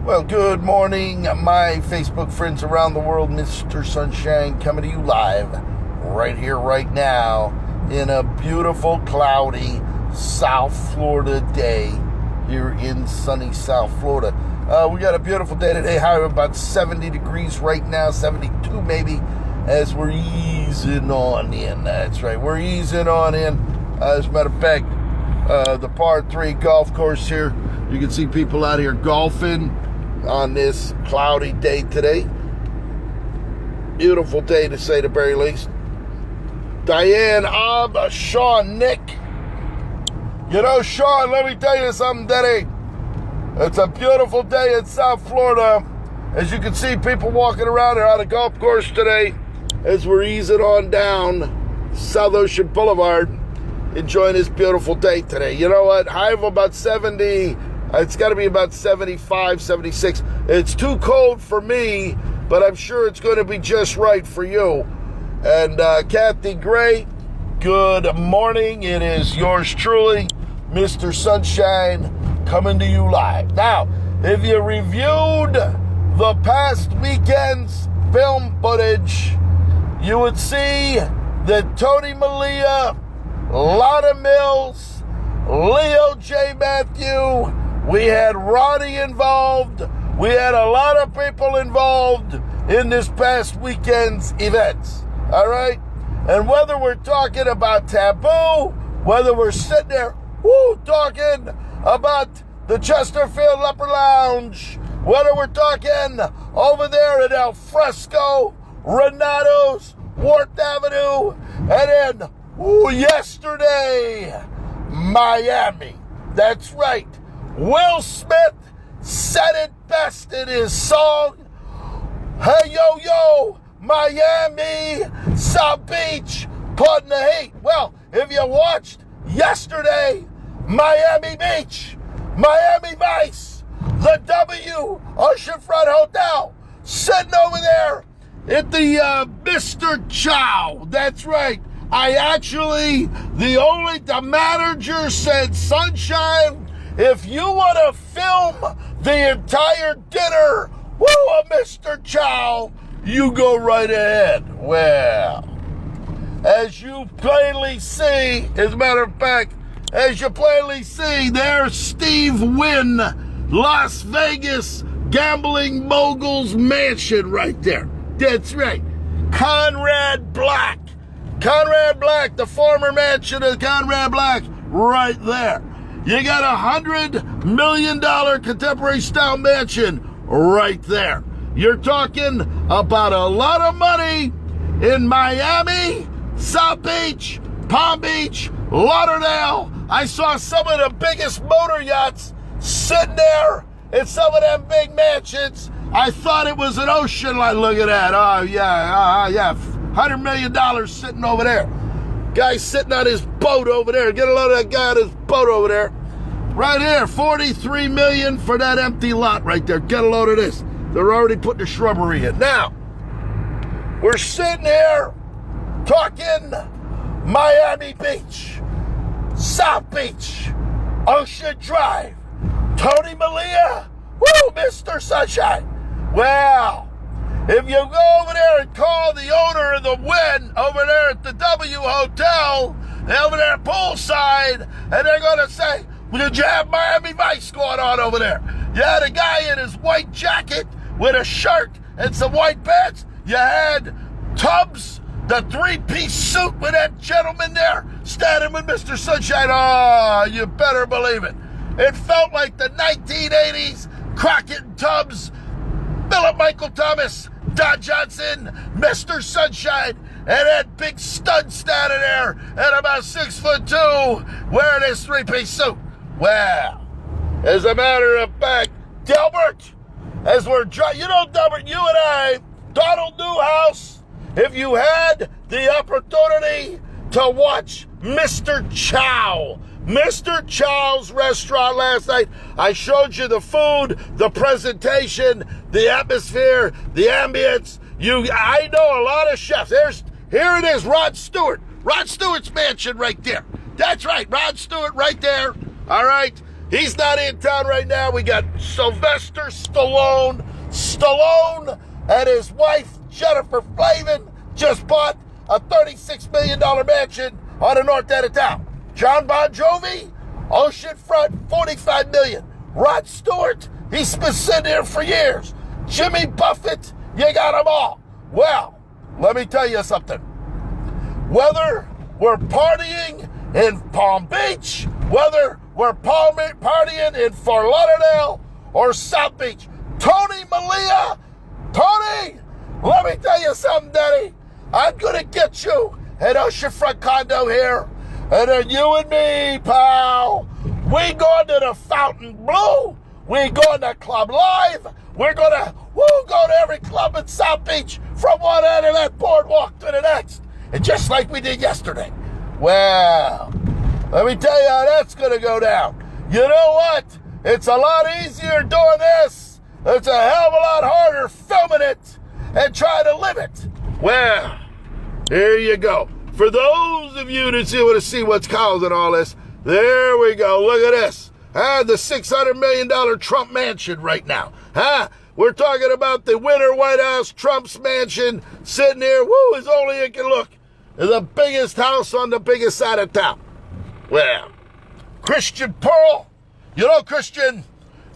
Well, good morning, my Facebook friends around the world. Mr. Sunshine coming to you live right here, right now, in a beautiful, cloudy South Florida day here in sunny South Florida. We got a beautiful day today, high of about 70 degrees right now, 72 maybe, as we're easing on in. That's right, we're easing on in. As a matter of fact, the par 3 golf course here, you can see people out here golfing on this cloudy day today. Beautiful day, to say the very least. Diane, Sean, Nick. You know, Sean, let me tell you something, Daddy. It's a beautiful day in South Florida. As you can see, people walking around here on the golf course today as we're easing on down South Ocean Boulevard, enjoying this beautiful day today. You know what? High of about 70. It's got to be about 75, 76. It's too cold for me, but I'm sure it's going to be just right for you. And Kathy Gray, good morning. It is yours truly, Mr. Sunshine, coming to you live. Now, if you reviewed the past weekend's film footage, you would see that Tony Malia, Lotta Mills, Leo J. Matthew, we had Ronnie involved. We had a lot of people involved in this past weekend's events. All right? And whether we're talking about Taboo, whether we're sitting there, talking about the Chesterfield Leper Lounge, whether we're talking over there at El Fresco, Renato's, Worth Avenue, and then, yesterday, Miami. That's right. Will Smith said it best in his song, "Hey, yo, yo, Miami, South Beach, putting the heat." Well, if you watched yesterday, Miami Beach, Miami Vice, the W Oceanfront Hotel, sitting over there at the Mr. Chow. That's right. The manager said, "Sunshine, if you want to film the entire dinner, Mr. Chow, you go right ahead." Well, as you plainly see, as a matter of fact, there's Steve Wynn, Las Vegas gambling mogul's mansion right there. That's right. Conrad Black, the former mansion of Conrad Black, right there. You got $100 million contemporary style mansion right there. You're talking about a lot of money in Miami, South Beach, Palm Beach, Lauderdale. I saw some of the biggest motor yachts sitting there in some of them big mansions. I thought it was an ocean line. Look at that. Oh, yeah. $100 million sitting over there. Guy sitting on his boat over there. Get a load of that guy on his boat over there. Right here, $43 million for that empty lot right there. Get a load of this. They're already putting the shrubbery in. Now, we're sitting here talking Miami Beach, South Beach, Ocean Drive, Tony Malia, Mr. Sunshine. Well, if you go over there and call the owner of the Wynn over there at the W Hotel, over there poolside, and they're going to say, "Did you have Miami Vice going on over there? You had a guy in his white jacket with a shirt and some white pants. You had Tubbs, the 3-piece suit with that gentleman there, standing with Mr. Sunshine." Oh, you better believe it. It felt like the 1980s, Crockett and Tubbs, Philip Michael Thomas, Don Johnson, Mr. Sunshine, and that big stud standing there at about 6'2", wearing his 3-piece suit. Well, as a matter of fact, Delbert, as we're driving, Delbert, you and I, Donald Newhouse, if you had the opportunity to watch Mr. Chow's restaurant last night, I showed you the food, the presentation, the atmosphere, the ambience. I know a lot of chefs. Here it is, Rod Stewart's mansion right there. That's right, Rod Stewart right there. All right. He's not in town right now. We got Sylvester Stallone. Stallone and his wife, Jennifer Flavin, just bought a $36 million mansion on the north end of town. John Bon Jovi, oceanfront, $45 million. Rod Stewart, he's been sitting here for years. Jimmy Buffett, you got them all. Well, let me tell you something. Whether we're partying in Palm Beach, whether we're partying in Fort Lauderdale or South Beach, Tony Malia, Tony, let me tell you something, Daddy. I'm going to get you an oceanfront condo here, and then you and me, pal, we going to the Fountain Blue. We going to Club Live. We'll go to every club in South Beach from one end of that boardwalk to the next. And just like we did yesterday. Well, let me tell you how that's going to go down. You know what? It's a lot easier doing this. It's a hell of a lot harder filming it and trying to live it. Well, there you go. For those of you that want to see what's causing all this, there we go. Look at this. The $600 million Trump mansion right now. We're talking about the Winter White House, Trump's mansion, sitting there, as only it can look. The biggest house on the biggest side of town. Well, Christian Pearl, you know, Christian,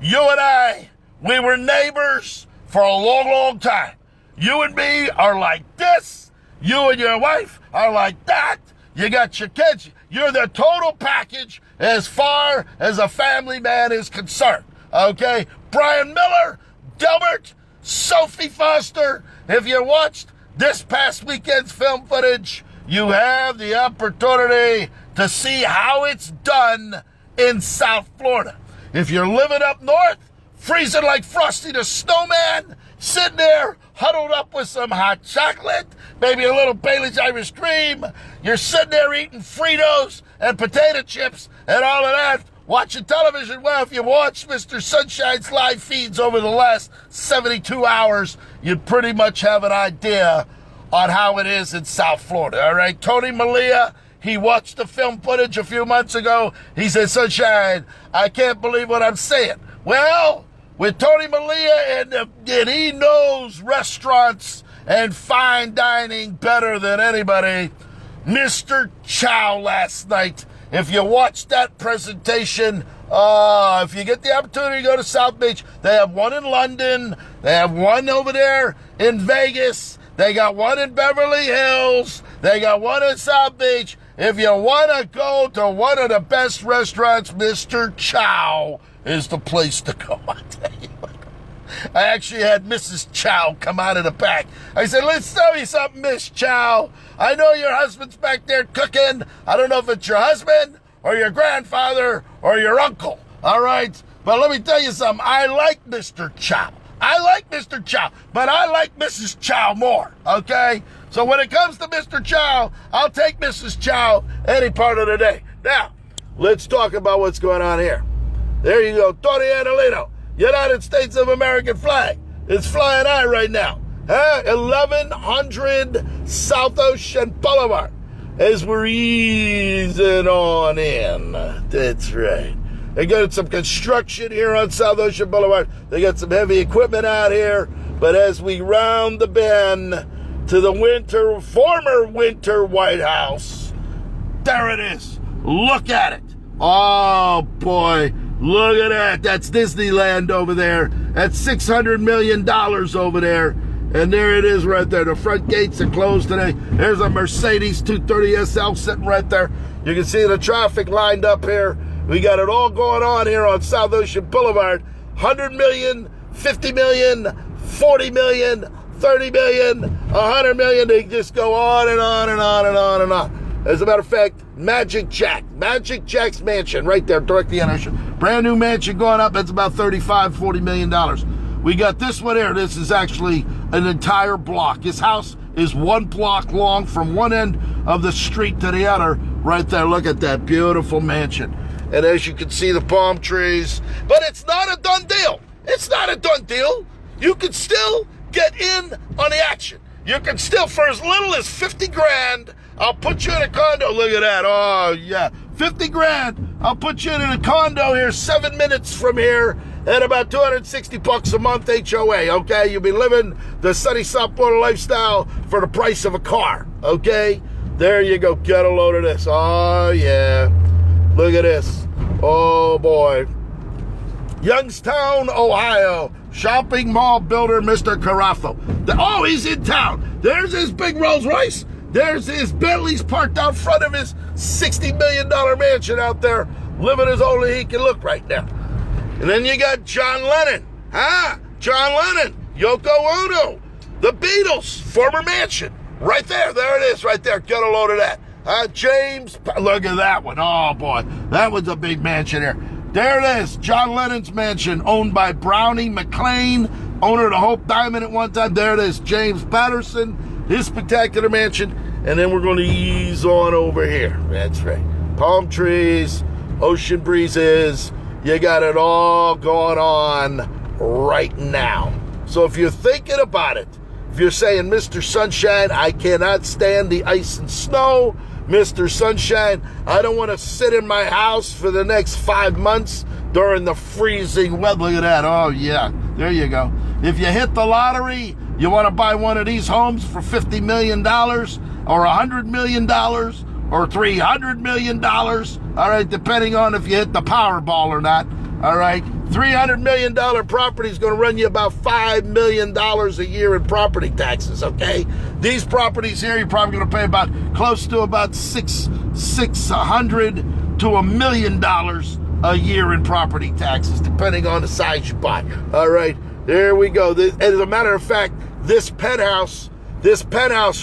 you and I, we were neighbors for a long, long time. You and me are like this. You and your wife are like that. You got your kids. You're the total package as far as a family man is concerned. Okay? Brian Miller, Delbert, Sophie Foster. If you watched this past weekend's film footage, you have the opportunity to see how it's done in South Florida. If you're living up north, freezing like Frosty the Snowman, sitting there huddled up with some hot chocolate, maybe a little Bailey's Irish Cream, you're sitting there eating Fritos and potato chips and all of that, watching television. Well, if you watch Mr. Sunshine's live feeds over the last 72 hours, you pretty much have an idea on how it is in South Florida, all right? Tony Malia, he watched the film footage a few months ago. He said, Sunshine, I can't believe what I'm saying. Well, with Tony Malia, and he knows restaurants and fine dining better than anybody, Mr. Chow last night. If you watched that presentation, if you get the opportunity to go to South Beach, they have one in London, they have one over there in Vegas, they got one in Beverly Hills, they got one in South Beach. If you want to go to one of the best restaurants, Mr. Chow is the place to go. I tell you what. I actually had Mrs. Chow come out of the back. I said, let's tell you something, Miss Chow. I know your husband's back there cooking. I don't know if it's your husband or your grandfather or your uncle. All right? But let me tell you something. I like Mr. Chow. I like Mr. Chow, but I like Mrs. Chow more, okay? So when it comes to Mr. Chow, I'll take Mrs. Chow any part of the day. Now, let's talk about what's going on here. There you go. Tony Annalino, United States of American flag. It's flying high right now. 1100 South Ocean Boulevard as we're easing on in. That's right. They got some construction here on South Ocean Boulevard. They got some heavy equipment out here. But as we round the bend to the former Winter White House, there it is. Look at it. Oh, boy. Look at that. That's Disneyland over there. That's $600 million over there. And there it is right there. The front gates are closed today. There's a Mercedes 230 SL sitting right there. You can see the traffic lined up here. We got it all going on here on South Ocean Boulevard. 100 million, 50 million, 40 million, 30 million, 100 million. They just go on and on and on and on and on. As a matter of fact, Magic Jack's mansion right there, directly on Ocean. Brand new mansion going up. That's about $40 million. We got this one here. This is actually an entire block. His house is one block long from one end of the street to the other. Right there. Look at that beautiful mansion. And as you can see, the palm trees. But it's not a done deal. It's not a done deal. You can still get in on the action. You can still, for as little as 50 grand, I'll put you in a condo. Look at that. Oh, yeah. 50 grand. I'll put you in a condo here 7 minutes from here at about $260 a month HOA, okay? You'll be living the sunny South Florida lifestyle for the price of a car, okay? There you go. Get a load of this. Oh, yeah. Look at this. Oh, boy. Youngstown, Ohio. Shopping mall builder, Mr. Caraffo. Oh, he's in town. There's his big Rolls Royce. There's his Bentley's parked out front of his $60 million mansion out there, living as only he can look right now. And then you got John Lennon. John Lennon, Yoko Ono, the Beatles, former mansion. Right there. There it is, right there. Get a load of that. James, look at that one. Oh, boy. That was a big mansion here. There it is. John Lennon's mansion, owned by Brownie McLean, owner of the Hope Diamond at one time. There it is. James Patterson, his spectacular mansion. And then we're going to ease on over here. That's right. Palm trees, ocean breezes. You got it all going on right now. So if you're thinking about it, if you're saying, Mr. Sunshine, I cannot stand the ice and snow. Mr. Sunshine, I don't want to sit in my house for the next 5 months during the freezing weather. Look at that. Oh, yeah. There you go. If you hit the lottery, you want to buy one of these homes for $50 million or $100 million or $300 million. All right, depending on if you hit the Powerball or not. All right, $300 million property is going to run you about $5 million a year in property taxes, okay? These properties here, you're probably going to pay about close to about $600 to $1 million a year in property taxes, depending on the size you buy. All right, there we go. As a matter of fact, this penthouse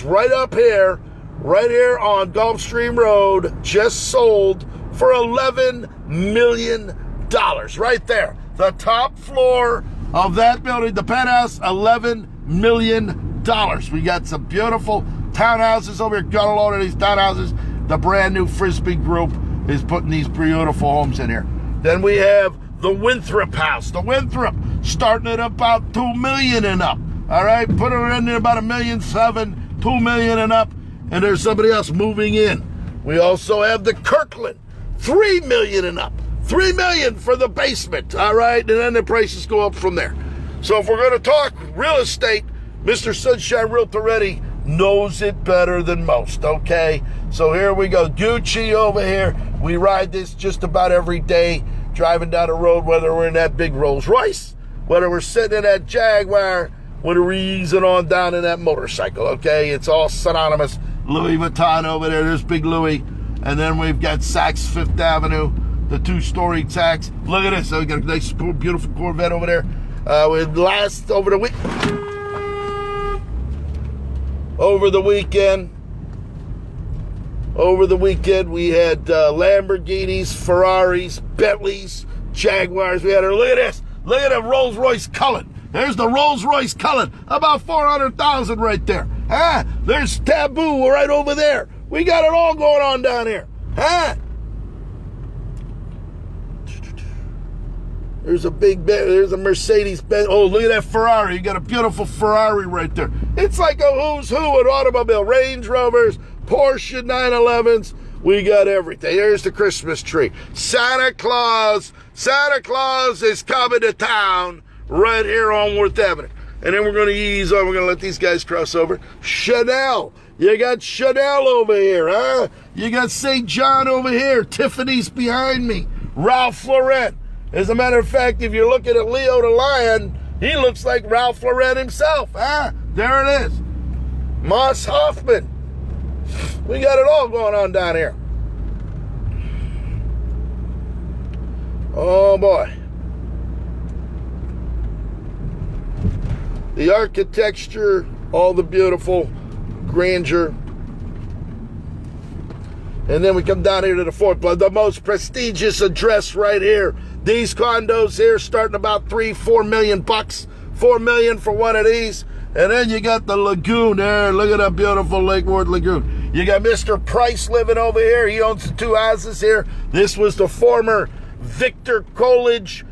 right up here, right here on Gulfstream Road, just sold for $11 million. Right there. The top floor of that building, the penthouse, $11 million. We got some beautiful townhouses over here. Got a load of these townhouses. The brand new Frisbee Group is putting these beautiful homes in here. Then we have the Winthrop house. The Winthrop, starting at about $2 million and up. All right, put it in there about $1.7 million, $2 million and up. And there's somebody else moving in. We also have the Kirkland, $3 million and up. $3 million for the basement, all right? And then the prices go up from there. So if we're going to talk real estate, Mr. Sunshine Realtor Eddy knows it better than most, okay? So here we go. Gucci over here. We ride this just about every day, driving down the road, whether we're in that big Rolls Royce, whether we're sitting in that Jaguar, whether we're easing on down in that motorcycle, okay? It's all synonymous. Louis Vuitton over there. There's Big Louis. And then we've got Saks Fifth Avenue. The two-story tax. Look at this. So we got a nice, beautiful Corvette over there. Over the weekend, we had Lamborghinis, Ferraris, Bentleys, Jaguars. We had her. Look at this. Look at a Rolls Royce Cullen. There's the Rolls Royce Cullen. About $400,000 right there. There's Taboo right over there. We got it all going on down here. There's a Mercedes-Benz. Oh, look at that Ferrari. You got a beautiful Ferrari right there. It's like a who's who at automobile. Range Rovers, Porsche 911s. We got everything. Here's the Christmas tree. Santa Claus is coming to town right here on Worth Avenue. And then we're going to ease on. We're going to let these guys cross over. Chanel. You got Chanel over here, huh? You got St. John over here. Tiffany's behind me. Ralph Lauren. As a matter of fact, if you're looking at Leo the Lion, he looks like Ralph Lauren himself. There it is. Moss Hoffman. We got it all going on down here. Oh, boy. The architecture, all the beautiful grandeur. And then we come down here to the fourth, but the most prestigious address right here. These condos here starting about $3-4 million. $4 million for one of these. And then you got the lagoon there. Look at that beautiful Lake Worth Lagoon. You got Mr. Price living over here. He owns the two houses here. This was the former Victor Coolidge,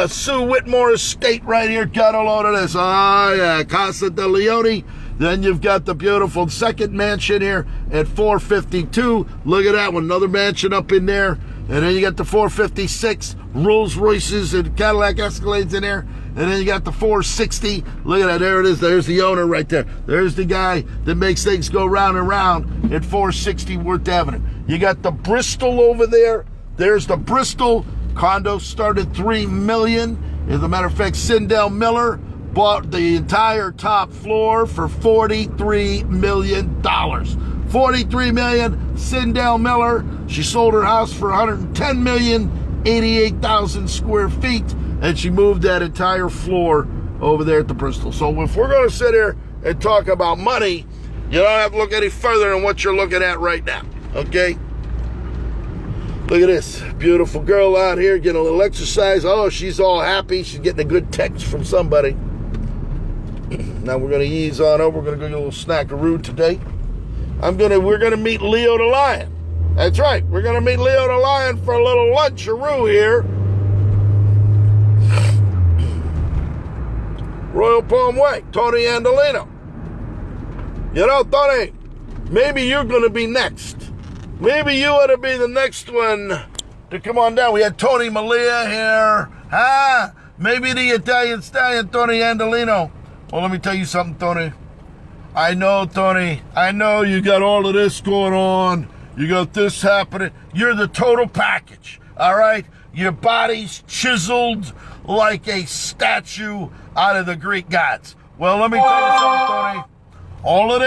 Sue Whitmore estate right here. Got a load of this. Oh, yeah. Casa de Leone. Then you've got the beautiful second mansion here at 452. Look at that one, another mansion up in there. And then you got the 456 Rolls Royces and Cadillac Escalades in there. And then you got the 460. Look at that, there it is. There's the owner right there. There's the guy that makes things go round and round at 460 Worth Avenue. You got the Bristol over there. There's the Bristol. Condo started $3 million. As a matter of fact, Sindel Miller bought the entire top floor for $43 million. $43 million, Sindel Miller. She sold her house for $110 million, 88,000 square feet, and she moved that entire floor over there at the Bristol. So if we're going to sit here and talk about money, you don't have to look any further than what you're looking at right now, okay? Look at this beautiful girl out here getting a little exercise. Oh, she's all happy. She's getting a good text from somebody. Now we're going to ease on over. We're going to go get a little snackaroo today. We're gonna meet Leo the Lion. That's right. We're gonna meet Leo the Lion for a little luncharoo here. Royal Palm Way, Tony Andolino. You know, Tony, maybe you're gonna be next. Maybe you ought to be the next one to come on down. We had Tony Malia here. Maybe the Italian stallion, Tony Andolino. Well, let me tell you something, Tony. I know, Tony. I know you got all of this going on. You got this happening. You're the total package, all right? Your body's chiseled like a statue out of the Greek gods. Well, let me tell you something, Tony. All of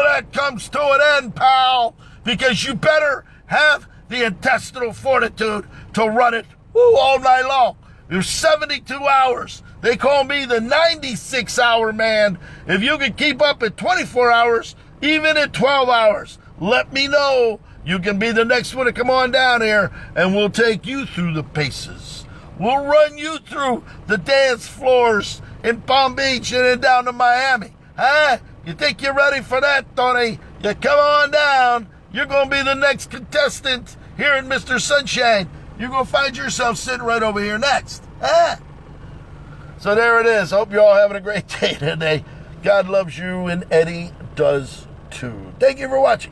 that comes to an end, pal, because you better have the intestinal fortitude to run it all night long. There's 72 hours. They call me the 96-hour man. If you can keep up at 24 hours, even at 12 hours, let me know. You can be the next one to come on down here, and we'll take you through the paces. We'll run you through the dance floors in Palm Beach and then down to Miami. You think you're ready for that, Tony? You come on down. You're going to be the next contestant here in Mr. Sunshine. You're going to find yourself sitting right over here next. So there it is. Hope you're all having a great day today. God loves you, and Eddie does too. Thank you for watching.